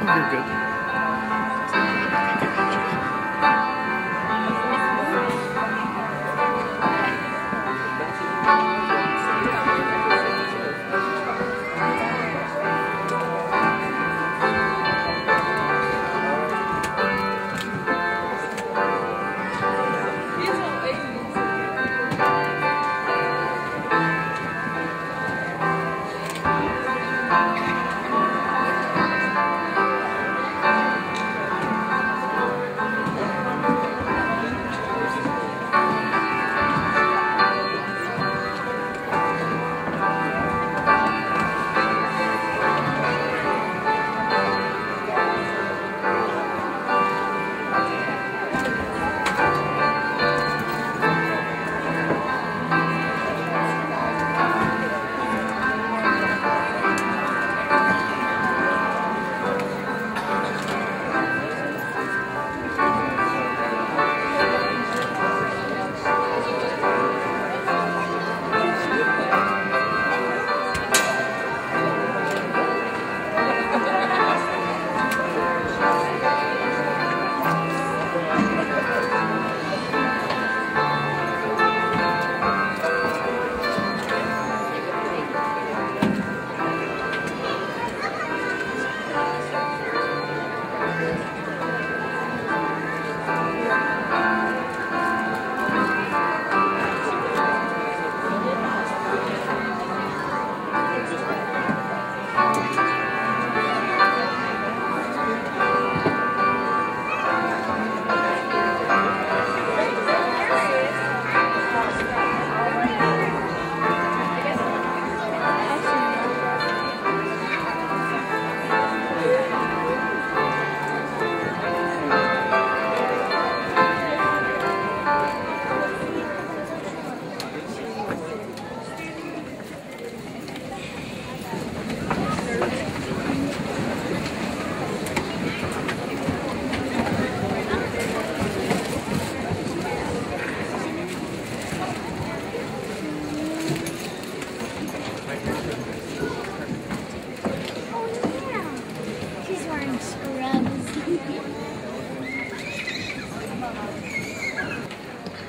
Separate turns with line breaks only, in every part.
You're good.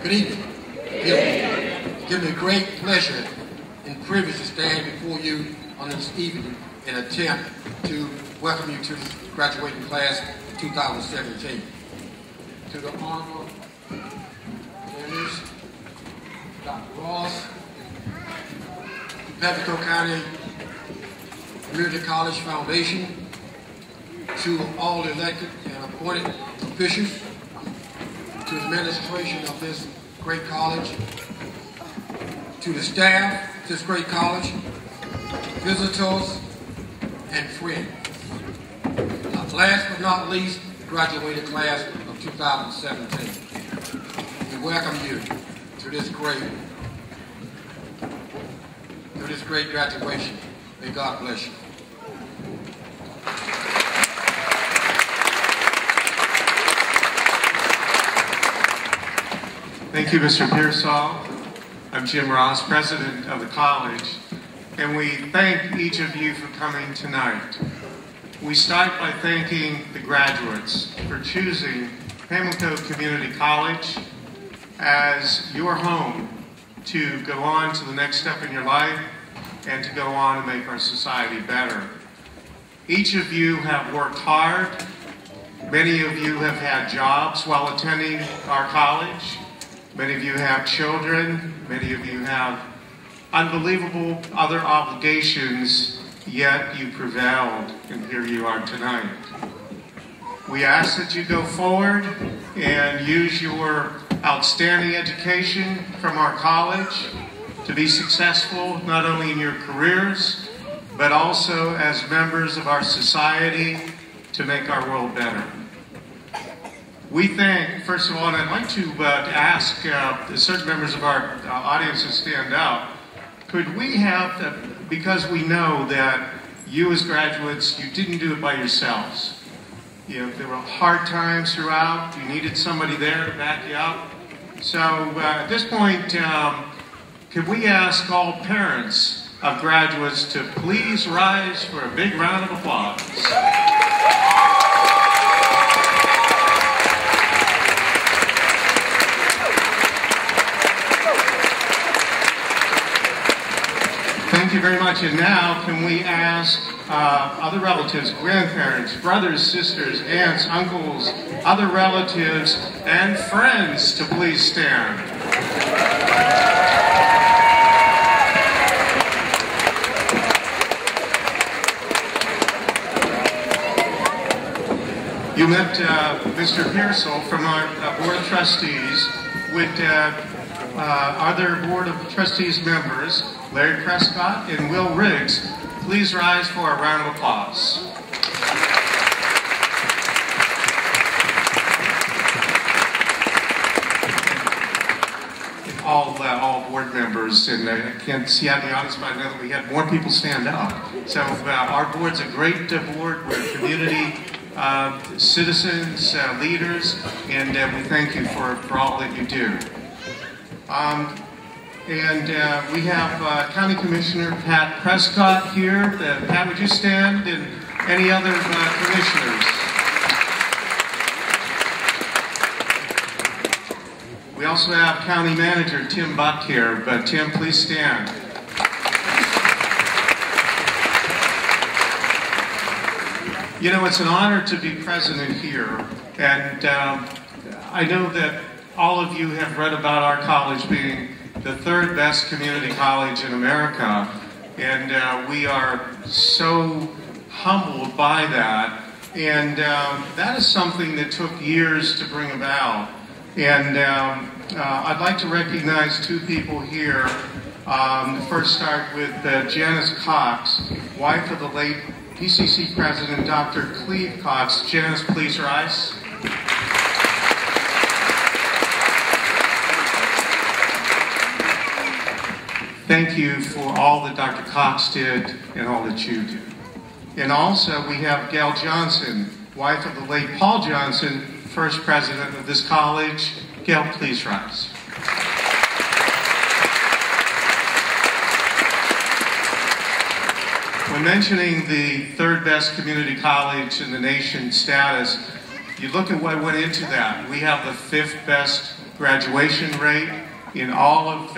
Good evening. Give me great pleasure and privilege to stand before you on this evening and attempt to welcome you to this graduating class of 2017. To the Honorable Members, Dr. Ross, the Pamlico County Community College Foundation, to all elected and appointed officials, to the administration of this great college, to the staff of this great college, visitors, and friends. Last but not least, the graduated class of 2017. We welcome you to this great graduation. May God bless you.
Thank you, Mr. Pearsall. I'm Jim Ross, president of the college, and we thank each of you for coming tonight. We start by thanking the graduates for choosing Pamlico Community College as your home to go on to the next step in your life and to go on and make our society better. Each of you have worked hard. Many of you have had jobs while attending our college. Many of you have children. Many of you have unbelievable other obligations, yet you prevailed, and here you are tonight. We ask that you go forward and use your outstanding education from our college to be successful not only in your careers, but also as members of our society to make our world better. We think, first of all, and I'd like to ask certain members of our audience to stand up, could we have, because we know that you as graduates, you didn't do it by yourselves. You know, there were hard times throughout, you needed somebody there to back you up. So at this point, could we ask all parents of graduates to please rise for a big round of applause? much. And now, can we ask other relatives, grandparents, brothers, sisters, aunts, uncles, other relatives, and friends to please stand? You met Mr. Pearsall from our Board of Trustees with other Board of Trustees members, Larry Prescott and Will Riggs. Please rise for a round of applause. All board members, and I can't see out the audience, but I know that we had more people stand up. So our board's a great board. We're a community, citizens, leaders, and we thank you for all that you do. We have County Commissioner Pat Prescott here. Pat, would you stand? And any other commissioners? We also have County Manager Tim Buck here, but Tim, please stand. You know, it's an honor to be president here, and I know that all of you have read about our college being the third best community college in America, and we are so humbled by that, and that is something that took years to bring about. And I'd like to recognize two people here. First start with Janice Cox, wife of the late PCC President Dr. Cleve Cox. Janice, please rise. Thank you for all that Dr. Cox did and all that you do. And also we have Gail Johnson, wife of the late Paul Johnson, first president of this college. Gail, please rise. When mentioning the third best community college in the nation status, you look at what went into that. We have the fifth best graduation rate in all of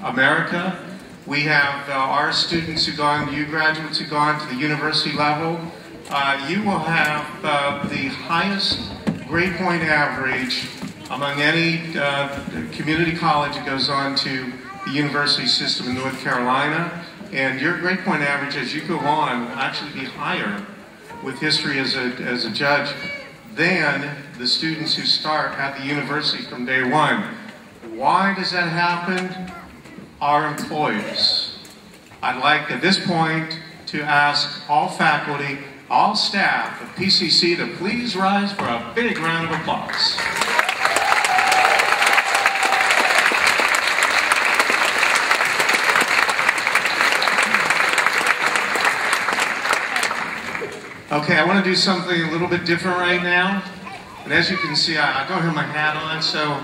America. We have our students who've gone, you graduates who've gone to the university level. You will have the highest grade point average among any community college that goes on to the university system in North Carolina. And your grade point average as you go on will actually be higher with history as a judge than the students who start at the university from day one. Why does that happen? Our employees. I'd like at this point to ask all faculty, all staff of PCC to please rise for a big round of applause. Okay, I want to do something a little bit different right now. And as you can see, I don't have my hat on, so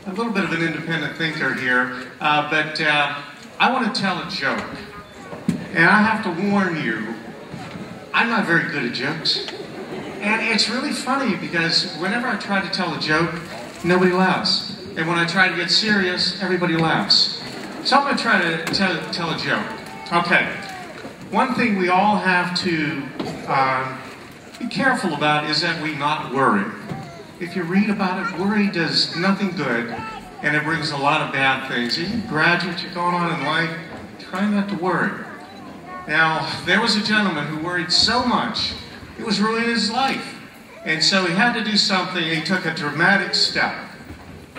a little bit of an independent thinker here. But I want to tell a joke. And I have to warn you, I'm not very good at jokes. And it's really funny because whenever I try to tell a joke, nobody laughs. And when I try to get serious, everybody laughs. So I'm going to try to tell a joke. Okay. One thing we all have to be careful about is that we not worry. If you read about it, worry does nothing good, and it brings a lot of bad things. Even graduates are going on in life, try not to worry. Now, there was a gentleman who worried so much, it was ruining his life. And so he had to do something, and he took a dramatic step.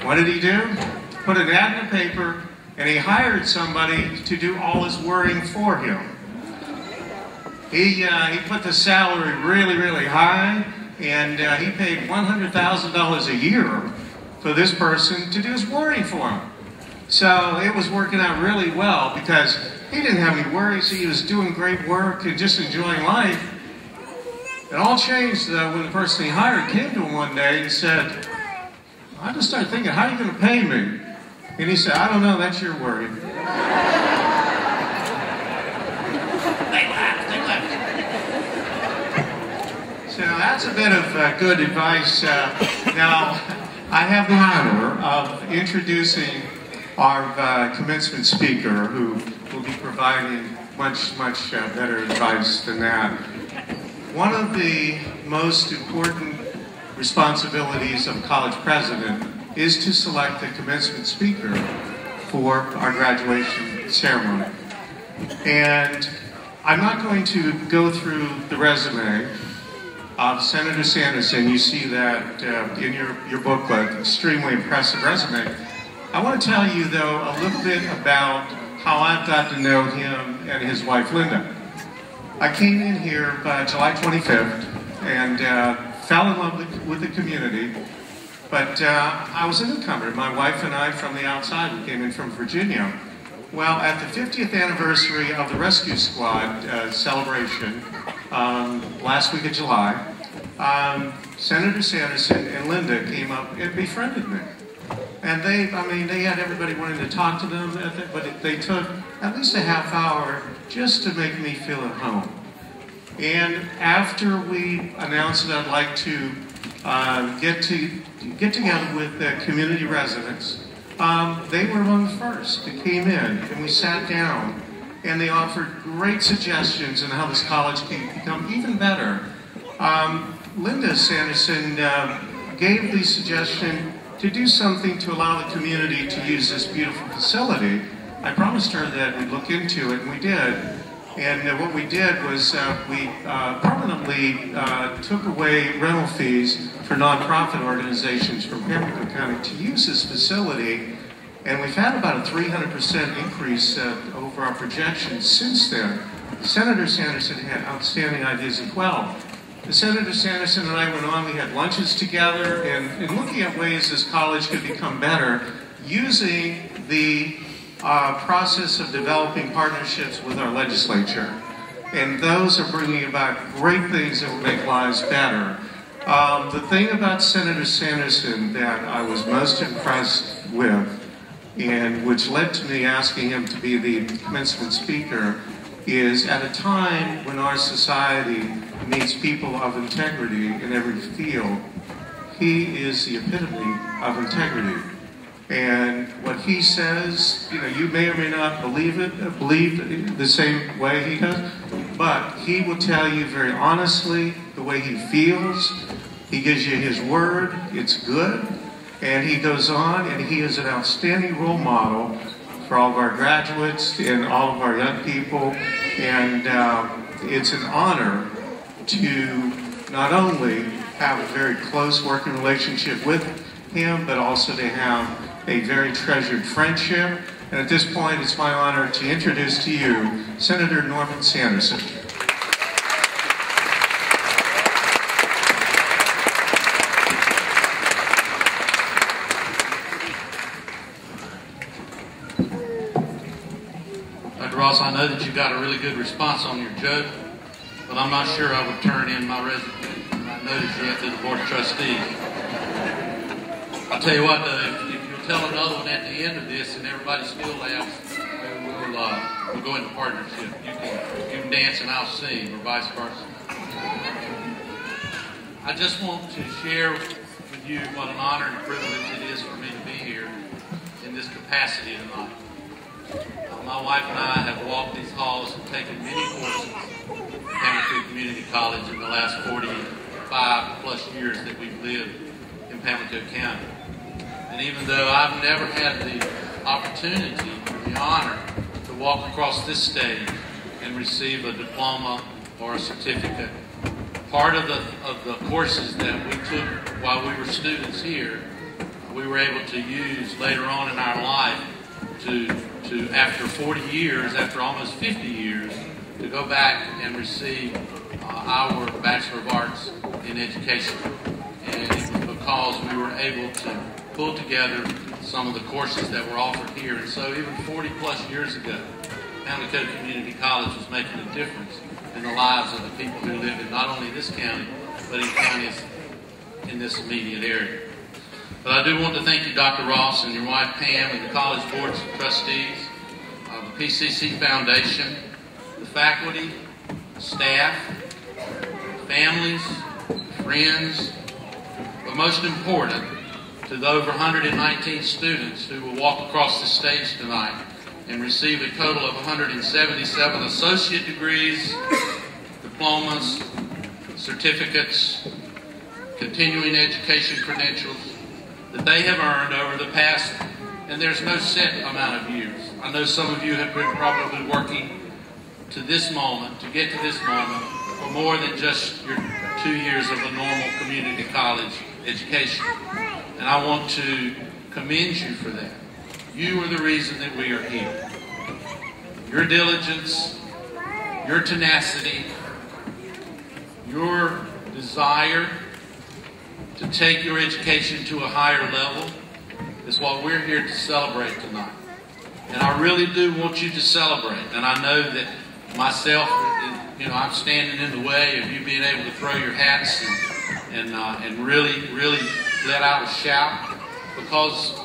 What did he do? Put an ad in the paper, and he hired somebody to do all his worrying for him. He put the salary really, really high, and he paid $100,000 a year for this person to do his worrying for him. So it was working out really well because he didn't have any worries. He was doing great work and just enjoying life. It all changed when the person he hired came to him one day and said, I just started thinking, how are you going to pay me? And he said, I don't know, that's your worry. So that's a bit of good advice. Now, I have the honor of introducing our commencement speaker who will be providing much better advice than that. One of the most important responsibilities of a college president is to select the commencement speaker for our graduation ceremony. And I'm not going to go through the resume of Senator Sanderson. You see that in your booklet, extremely impressive resume. I want to tell you, though, a little bit about how I've got to know him and his wife, Linda. I came in here July 25th and fell in love with the community, but I was a newcomer. My wife and I, from the outside, we came in from Virginia. Well, at the 50th anniversary of the Rescue Squad celebration last week of July, Senator Sanderson and Linda came up and befriended me. And they had everybody wanting to talk to them, but they took at least a half hour just to make me feel at home. And after we announced that I'd like to get together with the community residents, they were among the first that came in, and we sat down, and they offered great suggestions on how this college can become even better. Linda Sanderson gave the suggestion to do something to allow the community to use this beautiful facility. I promised her that we'd look into it, and we did. And what we did was we permanently took away rental fees for nonprofit organizations from Pamlico County to use this facility. And we've had about a 300% increase over our projections since then. Senator Sanderson had outstanding ideas as well. Senator Sanderson and I went on, we had lunches together, and looking at ways this college could become better using the process of developing partnerships with our legislature. And those are bringing about great things that will make lives better. The thing about Senator Sanderson that I was most impressed with, and which led to me asking him to be the commencement speaker, is at a time when our society needs people of integrity in every field, he is the epitome of integrity. And what he says, you may or may not believe the same way he does, but he will tell you very honestly the way he feels. He gives you his word, it's good, and he goes on, and he is an outstanding role model for all of our graduates and all of our young people, and it's an honor to not only have a very close working relationship with him, but also to have a very treasured friendship. And at this point, it's my honor to introduce to you Senator Norman Sanderson.
Dr. Ross, I know that you got a really good response on your joke, but I'm not sure I would turn in my resignation. I noticed yet to the Board of Trustees. I'll tell you what, though, if you'll tell another one at the end of this and everybody still laughs, we'll go into partnership. You can dance and I'll sing, or vice versa. I just want to share with you what an honor and privilege it is for me to be here in this capacity tonight. My wife and I have walked these halls and taken many courses at Pamlico Community College in the last 45 plus years that we've lived in Pamlico County. And even though I've never had the opportunity or the honor to walk across this stage and receive a diploma or a certificate, part of the courses that we took while we were students here, we were able to use later on in our life to after 40 years, after almost 50 years, to go back and receive our Bachelor of Arts in Education. And it was because we were able to pull together some of the courses that were offered here. And so even 40 plus years ago, Pamlico Community College was making a difference in the lives of the people who live in not only this county, but in counties in this immediate area. But I do want to thank you, Dr. Ross, and your wife, Pam, and the College Board's trustees, the PCC Foundation, the faculty, staff, families, friends, but most important, to the over 119 students who will walk across the stage tonight and received a total of 177 associate degrees, diplomas, certificates, continuing education credentials that they have earned over the past, and there's no set amount of years. I know some of you have been probably working to this moment, to get to this moment, for more than just your 2 years of a normal community college education. And I want to commend you for that. You are the reason that we are here. Your diligence, your tenacity, your desire to take your education to a higher level is what we're here to celebrate tonight. And I really do want you to celebrate. And I know that myself, I'm standing in the way of you being able to throw your hats and really let out a shout, because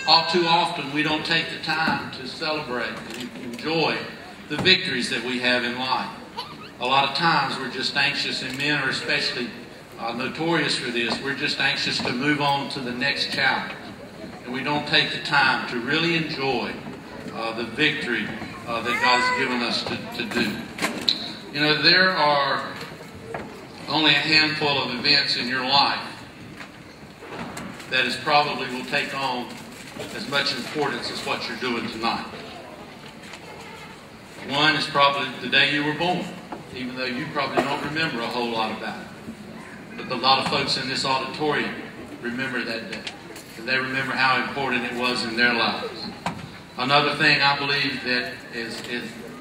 all too often we don't take the time to celebrate and enjoy the victories that we have in life. A lot of times we're just anxious, and men are especially notorious for this. We're just anxious to move on to the next challenge, and we don't take the time to really enjoy the victory that God's given us to do. You know, there are only a handful of events in your life that is probably will take on as much importance as what you're doing tonight. One is probably the day you were born, even though you probably don't remember a whole lot about it. But a lot of folks in this auditorium remember that day, and they remember how important it was in their lives. Another thing I believe that is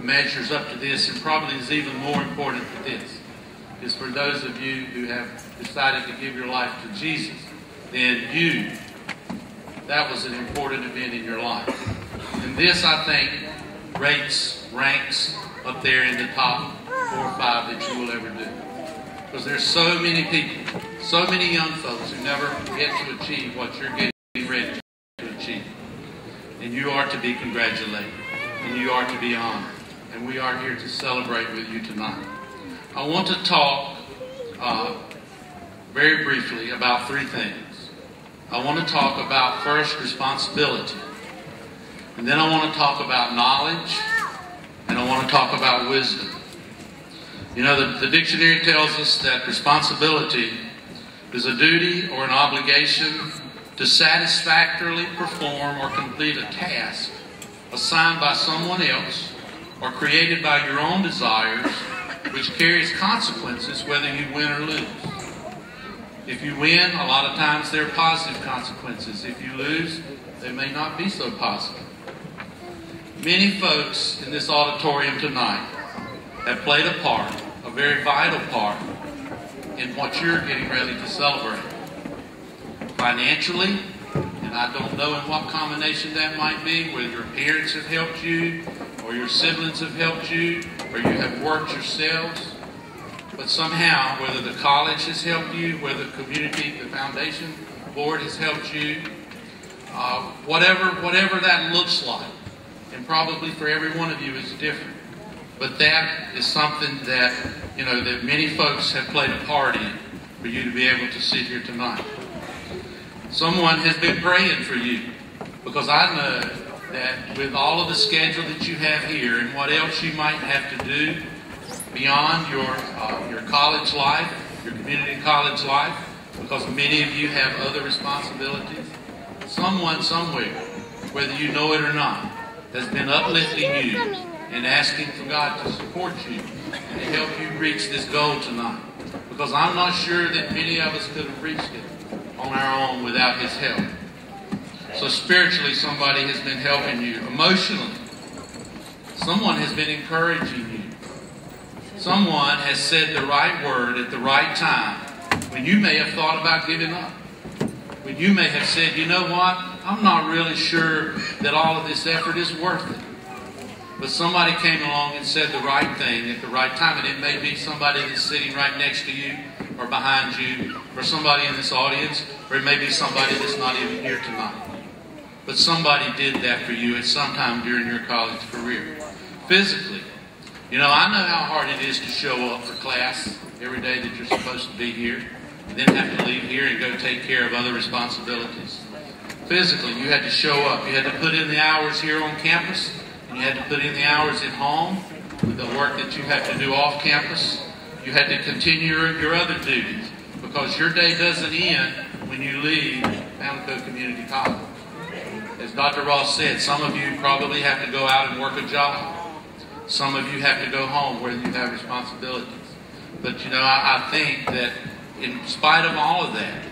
measures up to this, and probably is even more important than this, is for those of you who have decided to give your life to Jesus, then that was an important event in your life. And this, I think, ranks up there in the top 4 or 5 that you will ever do. Because there's so many people, so many young folks who never get to achieve what you're getting ready to achieve. And you are to be congratulated, and you are to be honored. And we are here to celebrate with you tonight. I want to talk very briefly about 3 things. I want to talk about, first, responsibility. And then I want to talk about knowledge. And I want to talk about wisdom. You know, the dictionary tells us that responsibility is a duty or an obligation to satisfactorily perform or complete a task assigned by someone else or created by your own desires, which carries consequences whether you win or lose. If you win, a lot of times there are positive consequences. If you lose, they may not be so positive. Many folks in this auditorium tonight have played a part, a very vital part, in what you're getting ready to celebrate. Financially, and I don't know in what combination that might be, whether your parents have helped you, or your siblings have helped you, or you have worked yourselves. But somehow, whether the college has helped you, whether the community, the foundation board has helped you, whatever that looks like, and probably for every one of you is different. But that is something that, that many folks have played a part in for you to be able to sit here tonight. Someone has been praying for you, because I know that with all of the schedule that you have here and what else you might have to do beyond your college life, your community college life, because many of you have other responsibilities, someone somewhere, whether you know it or not, has been uplifting you and asking for God to support you and to help you reach this goal tonight. Because I'm not sure that many of us could have reached it on our own without His help. So spiritually, somebody has been helping you. Emotionally, someone has been encouraging you. Someone has said the right word at the right time when you may have thought about giving up. When you may have said, you know what, I'm not really sure that all of this effort is worth it. But somebody came along and said the right thing at the right time. And it may be somebody that's sitting right next to you or behind you, or somebody in this audience, or it may be somebody that's not even here tonight. But somebody did that for you at some time during your college career. Physically, I know how hard it is to show up for class every day that you're supposed to be here, and then have to leave here and go take care of other responsibilities. Physically, you had to show up. You had to put in the hours here on campus, and you had to put in the hours at home, the work that you had to do off campus. You had to continue your other duties because your day doesn't end when you leave Pamlico Community College. As Dr. Ross said, some of you probably have to go out and work a job. Some of you have to go home where you have responsibilities. But, you know, I think that in spite of all of that,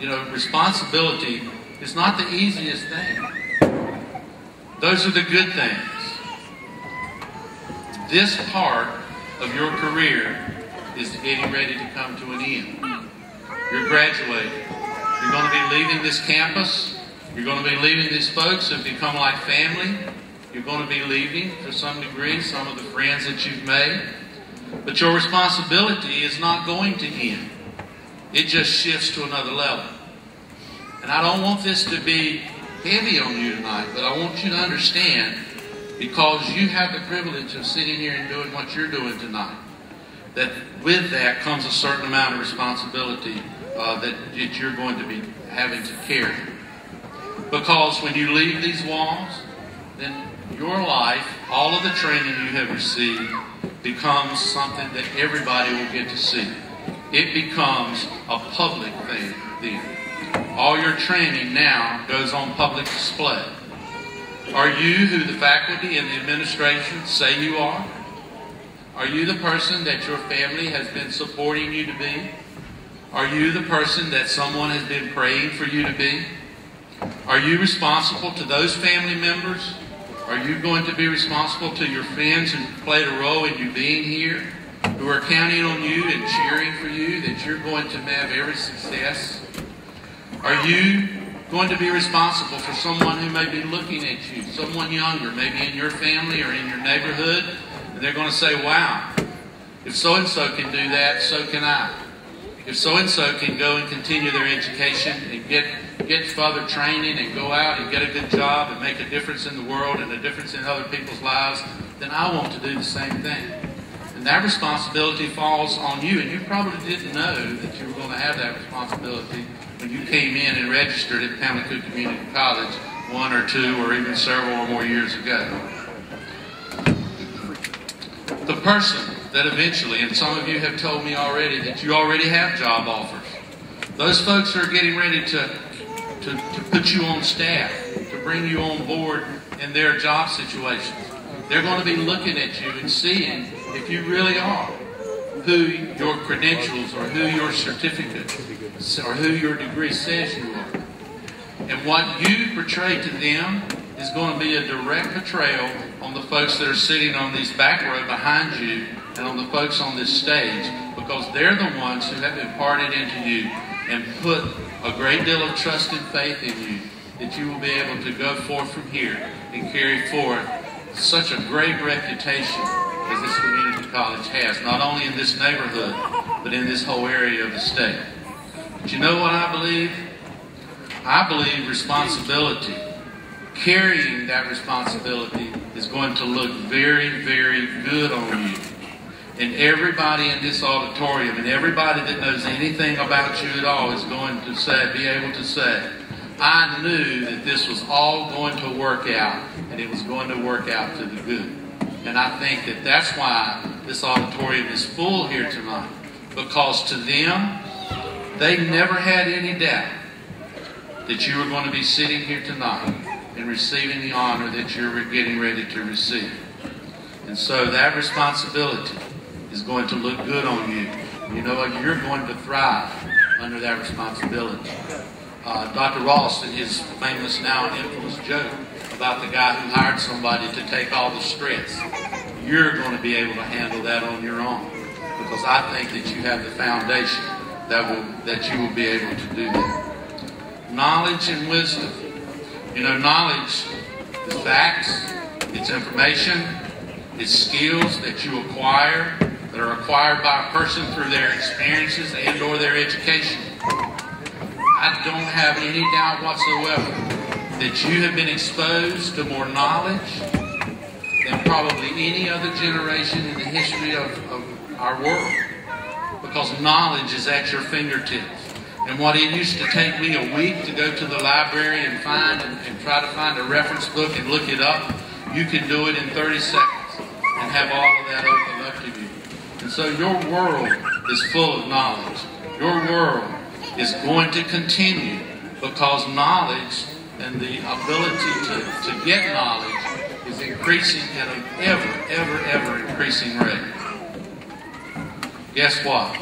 you know, responsibility is not the easiest thing. Those are the good things. This part of your career is getting ready to come to an end. You're graduating. You're going to be leaving this campus. You're going to be leaving these folks who have become like family. You're going to be leaving, to some degree, some of the friends that you've made. But your responsibility is not going to end. It just shifts to another level. And I don't want this to be heavy on you tonight, but I want you to understand, because you have the privilege of sitting here and doing what you're doing tonight, that with that comes a certain amount of responsibility that you're going to be having to carry. Because when you leave these walls, then your life, all of the training you have received, becomes something that everybody will get to see. It becomes a public thing then. All your training now goes on public display. Are you who the faculty and the administration say you are? Are you the person that your family has been supporting you to be? Are you the person that someone has been praying for you to be? Are you responsible to those family members? Are you going to be responsible to your friends who played a role in you being here, who are counting on you and cheering for you that you're going to have every success? Are you going to be responsible for someone who may be looking at you, someone younger, maybe in your family or in your neighborhood, and they're going to say, wow, if so-and-so can do that, so can I. If so-and-so can go and continue their education and get further training and go out and get a good job and make a difference in the world and a difference in other people's lives, then I want to do the same thing. And that responsibility falls on you. And you probably didn't know that you were going to have that responsibility when you came in and registered at Pamlico Community College 1 or 2 or even several or more years ago. The person that eventually, and some of you have told me already that you already have job offers. Those folks are getting ready to put you on staff, to bring you on board in their job situations. They're going to be looking at you and seeing if you really are who your credentials or who your certificate or who your degree says you are. And what you portray to them is going to be a direct portrayal on the folks that are sitting on these back row behind you and on the folks on this stage, because they're the ones who have imparted into you and put a great deal of trust and faith in you that you will be able to go forth from here and carry forth such a great reputation as this community college has, not only in this neighborhood, but in this whole area of the state. But you know what I believe? I believe responsibility, carrying that responsibility, is going to look very, very good on you. And everybody in this auditorium and everybody that knows anything about you at all is going to say, be able to say, I knew that this was all going to work out, and it was going to work out to the good. And I think that that's why this auditorium is full here tonight, because to them, they never had any doubt that you were going to be sitting here tonight and receiving the honor that you're getting ready to receive. And so that responsibility is going to look good on you. You know what? You're going to thrive under that responsibility. Dr. Ross, in his famous now infamous joke about the guy who hired somebody to take all the stress, you're going to be able to handle that on your own, because I think that you have the foundation that you will be able to do that. Knowledge and wisdom. You know, knowledge is facts, it's information, it's skills that you acquire, that are acquired by a person through their experiences and or their education. I don't have any doubt whatsoever that you have been exposed to more knowledge than probably any other generation in the history of our world, because knowledge is at your fingertips. And what it used to take me a week to go to the library and find and try to find a reference book and look it up, You can do it in 30 seconds and have all of that open up to you. And so your world is full of knowledge. Your world is going to continue because knowledge and the ability to get knowledge is increasing at an ever increasing rate. Guess what?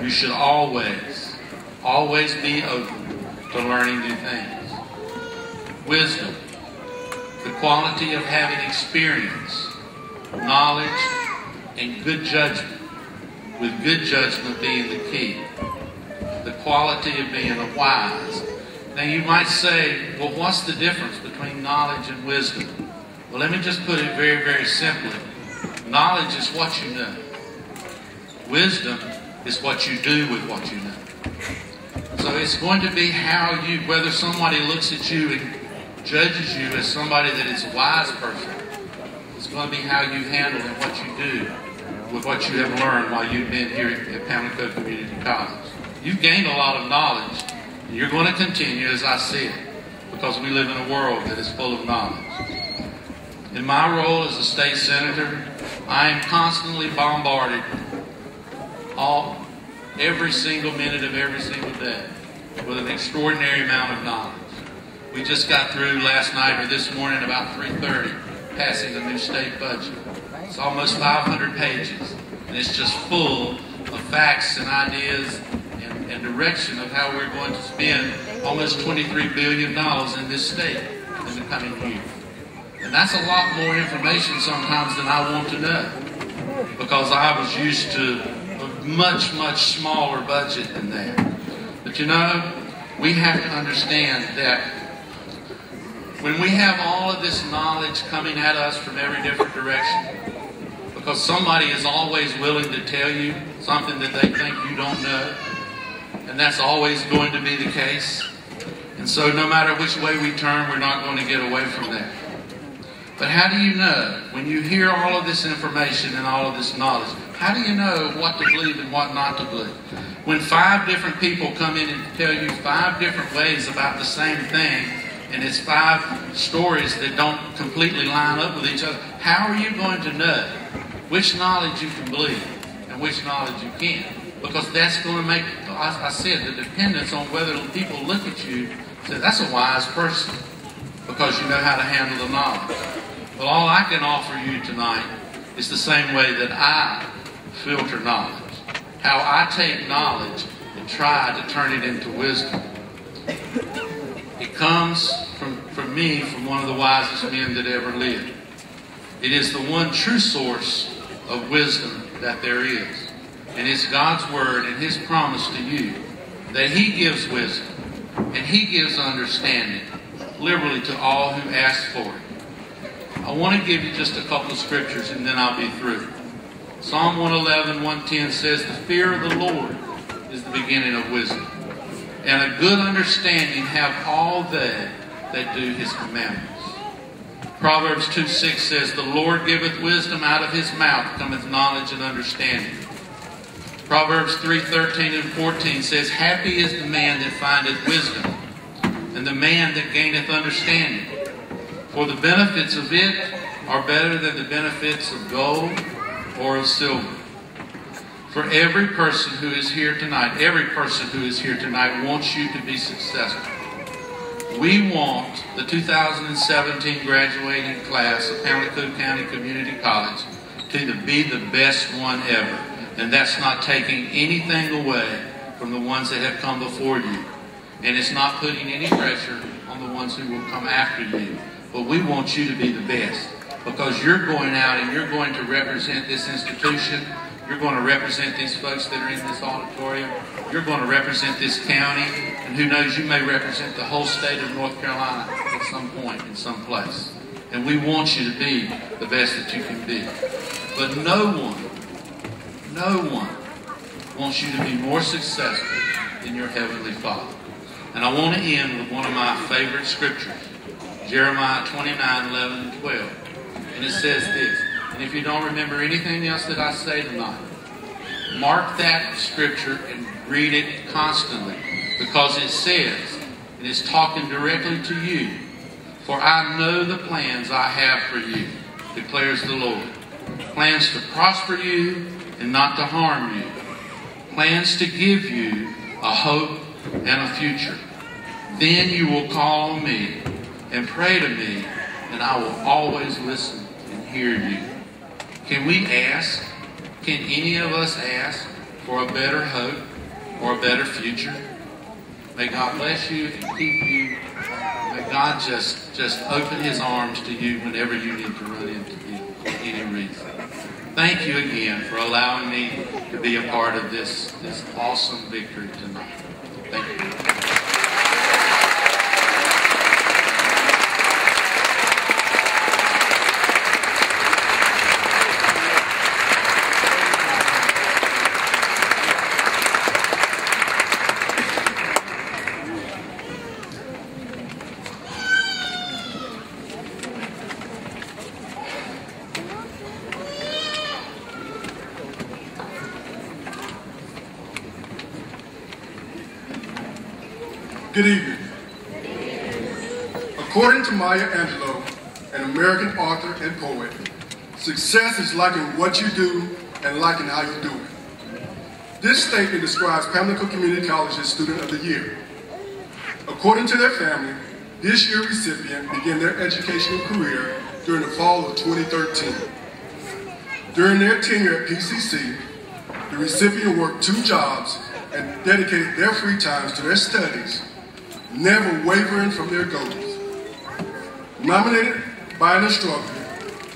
You should always be open to learning new things. Wisdom, the quality of having experience, knowledge, and good judgment, with good judgment being the key. The quality of being a wise. Now you might say, well, what's the difference between knowledge and wisdom? Well, let me just put it very simply. Knowledge is what you know. Wisdom is what you do with what you know. So it's going to be how you, whether somebody looks at you and judges you as somebody that is a wise person, it's going to be how you handle and what you do with what you have learned while you've been here at Pamlico Community College. You've gained a lot of knowledge. And you're going to continue, as I said, because we live in a world that is full of knowledge. In my role as a state senator, I am constantly bombarded every single minute of every single day with an extraordinary amount of knowledge. We just got through last night or this morning about 3:30 passing the new state budget. It's almost 500 pages, and it's just full of facts and ideas and direction of how we're going to spend almost $23 billion in this state in the coming year. And that's a lot more information sometimes than I want to know, because I was used to a much smaller budget than that. But you know, we have to understand that when we have all of this knowledge coming at us from every different direction, because somebody is always willing to tell you something that they think you don't know, and that's always going to be the case. And so no matter which way we turn, we're not going to get away from that. But how do you know, when you hear all of this information and all of this knowledge, how do you know what to believe and what not to believe? When 5 different people come in and tell you 5 different ways about the same thing, and it's 5 stories that don't completely line up with each other, how are you going to know which knowledge you can believe and which knowledge you can't? Because that's going to make, I said, the dependence on whether people look at you and say, that's a wise person, because you know how to handle the knowledge. Well, all I can offer you tonight is the same way that I filter knowledge. How I take knowledge and try to turn it into wisdom. It comes from me, from one of the wisest men that ever lived. It is the one true source of wisdom that there is. And it's God's word and His promise to you that He gives wisdom and He gives understanding liberally to all who ask for it. I want to give you just a couple of scriptures and then I'll be through. Psalm 111, 110 says, the fear of the Lord is the beginning of wisdom, and a good understanding have all they that do His commandments. Proverbs 2:6 says, the Lord giveth wisdom, out of His mouth cometh knowledge and understanding. Proverbs 3:13 and 14 says, happy is the man that findeth wisdom, and the man that gaineth understanding. For the benefits of it are better than the benefits of gold or of silver. For every person who is here tonight wants you to be successful. We want the 2017 graduating class of Pamlico County Community College to be the best one ever. And that's not taking anything away from the ones that have come before you. And it's not putting any pressure on the ones who will come after you. But we want you to be the best, because you're going out and you're going to represent this institution. You're going to represent these folks that are in this auditorium. You're going to represent this county. And who knows, you may represent the whole state of North Carolina at some point, in some place. And we want you to be the best that you can be. But no one wants you to be more successful than your Heavenly Father. And I want to end with one of my favorite scriptures, Jeremiah 29, 11, and 12. And it says this, and if you don't remember anything else that I say tonight, mark that scripture and read it constantly, because it says, and it's talking directly to you, For I know the plans I have for you, declares the Lord. Plans to prosper you and not to harm you. Plans to give you a hope and a future. Then you will call on me and pray to me, and I will always listen and hear you. Can we ask? Can any of us ask for a better hope or a better future? May God bless you and keep you. May God just open His arms to you whenever you need to run into Him for any reason. Thank you again for allowing me to be a part of this awesome victory tonight. Thank you.
Good evening. According to Maya Angelou, an American author and poet, success is liking what you do and liking how you do it. This statement describes Pamlico Community College's Student of the Year. According to their family, this year's recipient began their educational career during the fall of 2013. During their tenure at PCC, the recipient worked 2 jobs and dedicated their free times to their studies, never wavering from their goals. Nominated by an instructor,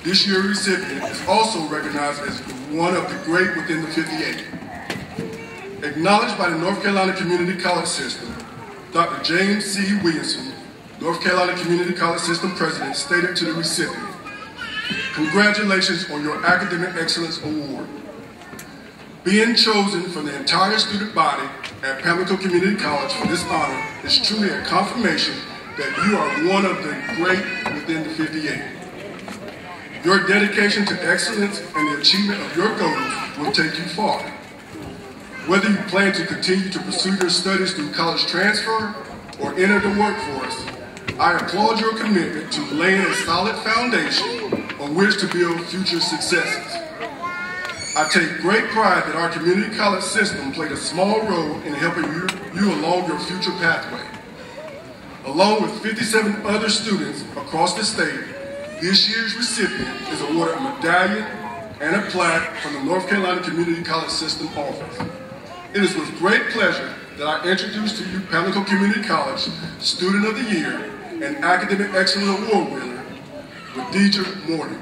this year's recipient is also recognized as one of the great within the 58. Acknowledged by the North Carolina Community College System, Dr. James C. Williamson, North Carolina Community College System President, stated to the recipient, "Congratulations on your Academic Excellence Award. Being chosen from the entire student body at Pamlico Community College for this honor is truly a confirmation that you are one of the great within the 58. Your dedication to excellence and the achievement of your goals will take you far. Whether you plan to continue to pursue your studies through college transfer or enter the workforce, I applaud your commitment to laying a solid foundation on which to build future successes. I take great pride that our community college system played a small role in helping you along your future pathway. Along with 57 other students across the state, this year's recipient is awarded a medallion and a plaque from the North Carolina Community College System office. It is with great pleasure that I introduce to you Pamlico Community College Student of the Year and Academic Excellence Award winner, Deidre Morton.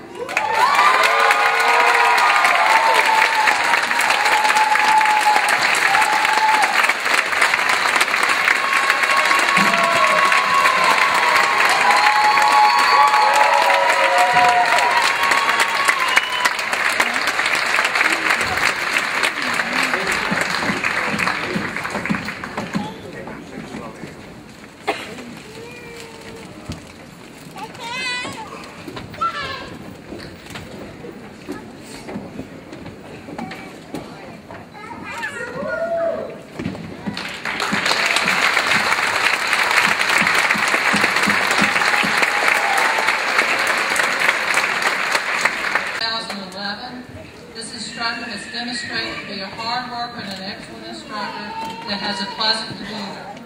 This instructor has demonstrated to be a hard worker and an excellent instructor that has a pleasant demeanor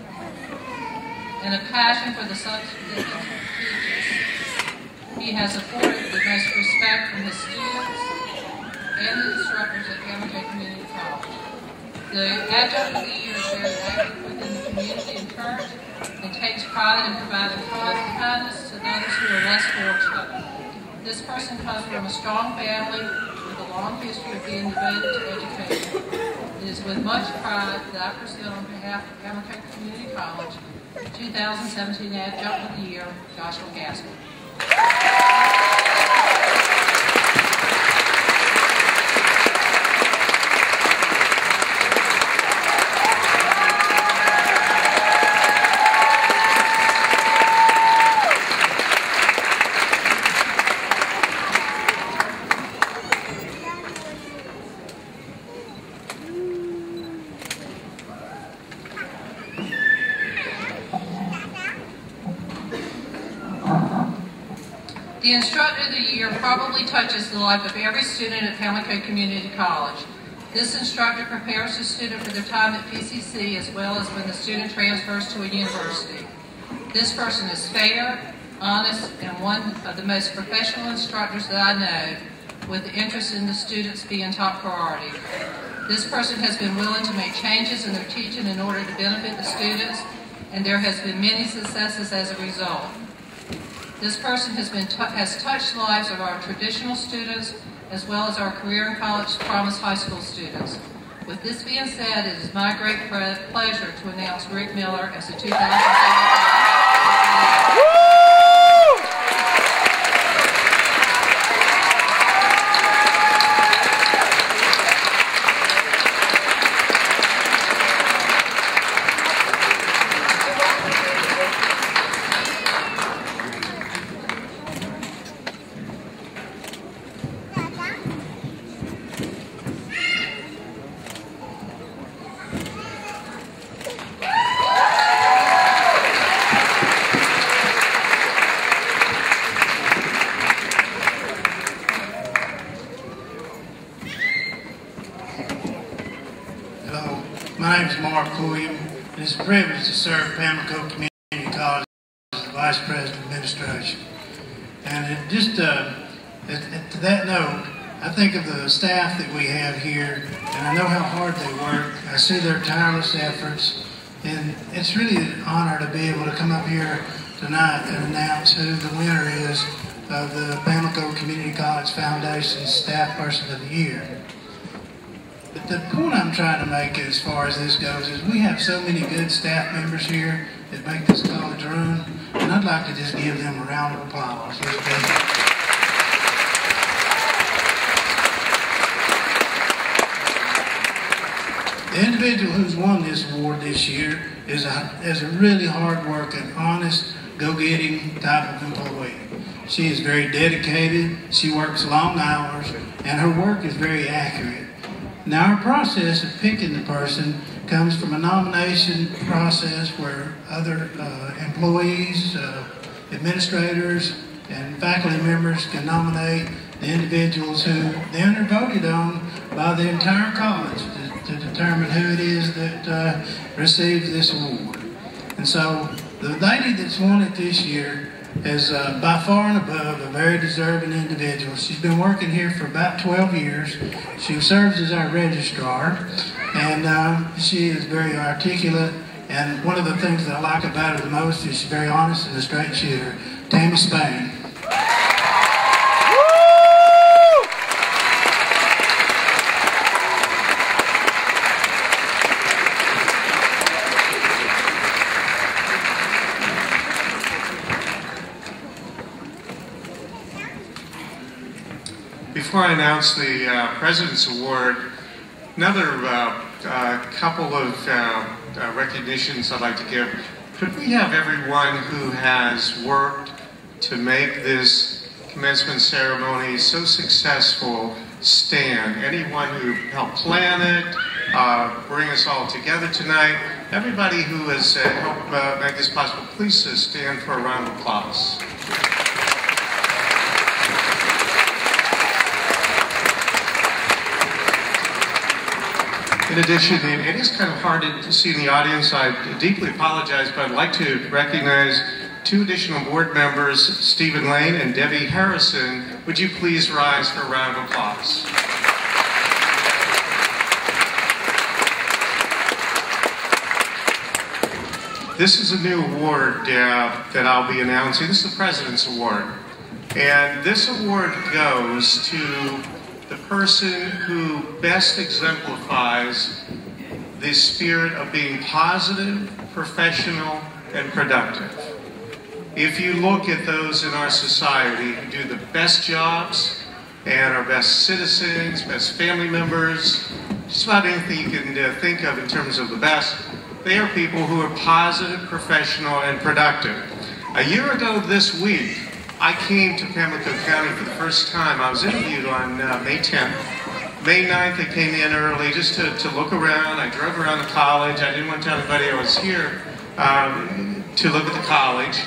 and a passion for the subject that he teaches. He has afforded the most respect from his students and the instructors at Pamlico Community College. The Adjunct of the Year is very active within the community in turn and takes pride in providing kindness to those who are less fortunate. This person comes from a strong family with a long history of being devoted to education. It is with much pride that I present on behalf of Pamlico Community College, 2017 Adjunct of the Year, Joshua Gaskell. The Instructor of the Year probably touches the life of every student at Pamlico Community College. This instructor prepares the student for their time at PCC as well as when the student transfers to a university. This person is fair, honest, and one of the most professional instructors that I know, with the interest in the students being top priority. This person has been willing to make changes in their teaching in order to benefit the students, and there has been many successes as a result. This person has touched the lives of our traditional students as well as our career and college promise high school students. With this being said, it is my great pleasure to announce Rick Miller as the 2017.
My name is Mark William, and it's a privilege to serve Pamlico Community College as the Vice President of Administration. And to that note, I think of the staff that we have here, and I know how hard they work. I see their tireless efforts, and it's really an honor to be able to come up here tonight and announce who the winner is of the Pamlico Community College Foundation's Staff Person of the Year. But the point I'm trying to make as far as this goes is we have so many good staff members here that make this college run, and I'd like to just give them a round of applause. The individual who's won this award this year is a really hard-working, honest, go-getting type of employee. She is very dedicated, she works long hours, and her work is very accurate. Now, our process of picking the person comes from a nomination process where other employees, administrators, and faculty members can nominate the individuals who then are voted on by the entire college to determine who it is that receives this award. And so, the lady that's won it this year is by far and above a very deserving individual. She's been working here for about 12 years. She serves as our registrar, and she is very articulate, and one of the things that I like about her the most is she's very honest and a straight shooter. Tammy Spain.
Before I announce the President's Award, another couple of recognitions I'd like to give. Could we have everyone who has worked to make this commencement ceremony so successful stand? Anyone who helped plan it, bring us all together tonight, everybody who has helped make this possible, please stand for a round of applause. In addition, it is kind of hard to see in the audience. I deeply apologize, but I'd like to recognize two additional board members, Stephen Lane and Debbie Harrison. Would you please rise for a round of applause? This is a new award that I'll be announcing. This is the President's Award. And this award goes to the person who best exemplifies the spirit of being positive, professional, and productive. If you look at those in our society who do the best jobs and are best citizens, best family members, just about anything you can think of in terms of the best, they are people who are positive, professional, and productive. A year ago this week, I came to Pamlico County for the first time. I was interviewed on May 10th. May 9th, I came in early just to look around. I drove around the college. I didn't want to tell anybody I was here to look at the college.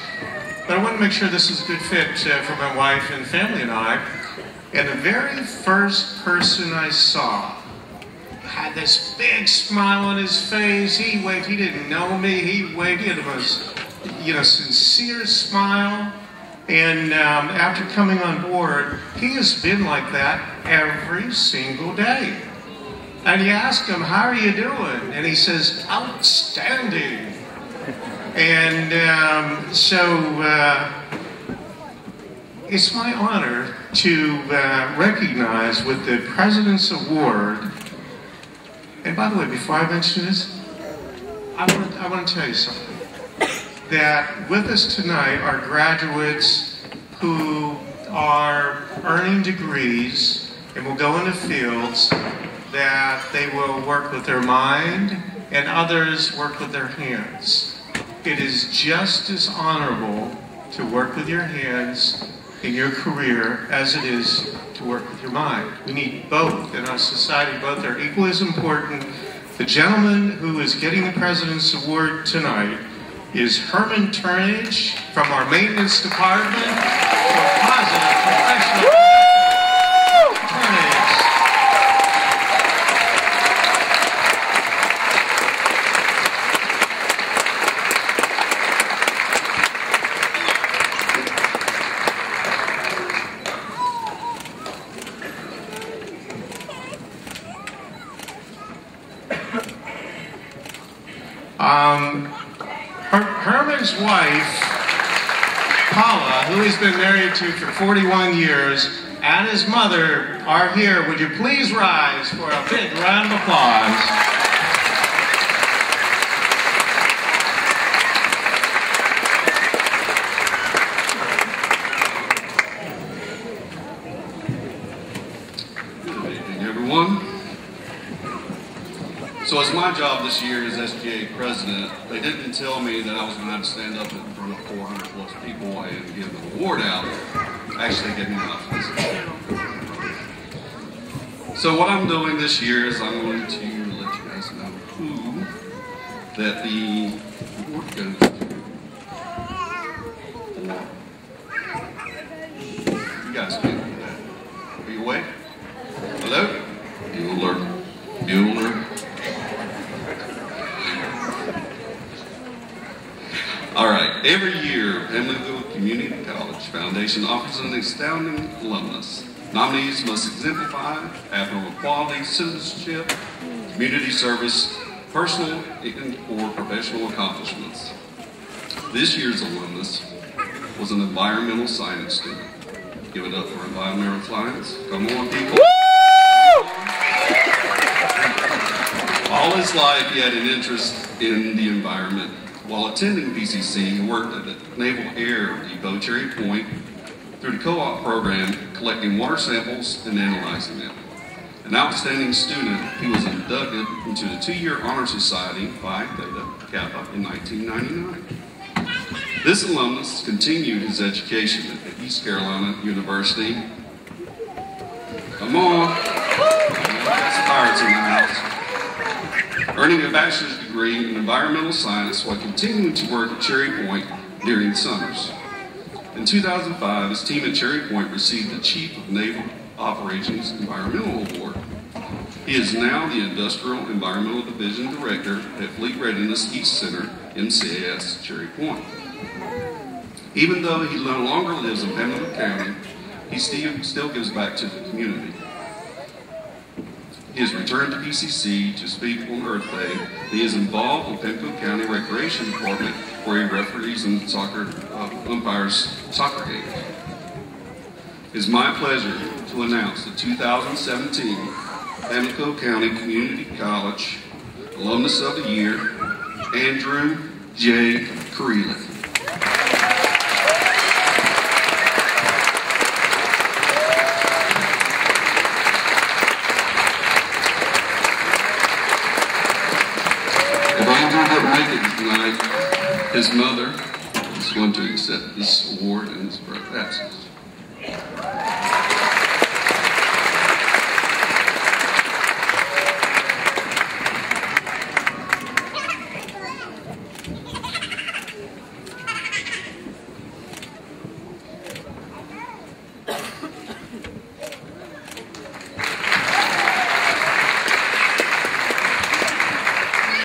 but I want to make sure this is a good fit for my wife and family and I. And the very first person I saw had this big smile on his face. He waved. He didn't know me. He waved. He had the most, sincere smile. And after coming on board, he has been like that every single day. And you ask him, "How are you doing?" And he says, "Outstanding." And it's my honor to recognize with the President's Award. And by the way, before I mention this, I want to tell you something. That with us tonight are graduates who are earning degrees and will go into fields that they will work with their mind and others work with their hands. It is just as honorable to work with your hands in your career as it is to work with your mind. We need both in our society. Both are equally as important. The gentleman who is getting the President's Award tonight is Herman Turnage from our maintenance department for positive professional Turnage. Herman's wife, Paula, who he's been married to for 41 years, and his mother are here. Would you please rise for a big round of applause?
Good evening, everyone. So it's my job this year as SGA president. They didn't tell me that I was going to have to stand up in front of 400 plus people and give an award out. Actually, they gave me an option. So what I'm doing this year is I'm going to let you guys know who that the award goes to. You guys can't do that. Are you awake? Hello? Bueller. Bueller. All right, every year, Pamlico Community College Foundation offers an astounding alumnus. Nominees must exemplify admirable quality, citizenship, community service, personal or professional accomplishments. This year's alumnus was an environmental science student. Give it up for environmental science. Come on, people. Woo! All his life, he had an interest in the environment. While attending PCC, he worked at the Naval Air Depot, Cherry Point, through the co-op program, collecting water samples and analyzing them. An outstanding student, he was inducted into the 2-year Honor Society Phi Theta Kappa in 1999. This alumnus continued his education at the East Carolina University. Come on, that's pirates in the house. Earning a bachelor's degree in environmental science while continuing to work at Cherry Point during the summers. In 2005, his team at Cherry Point received the Chief of Naval Operations Environmental Award. He is now the Industrial Environmental Division Director at Fleet Readiness East Center, MCAS, Cherry Point. Even though he no longer lives in Pamlico County, he still gives back to the community. He has returned to PCC to speak on Earth Day. He is involved with Pamlico County Recreation Department where he referees and umpires soccer games. It is my pleasure to announce the 2017 Pamlico County Community College Alumnus of the Year, Andrew J. Creeley. His mother is going to accept this award in his absence.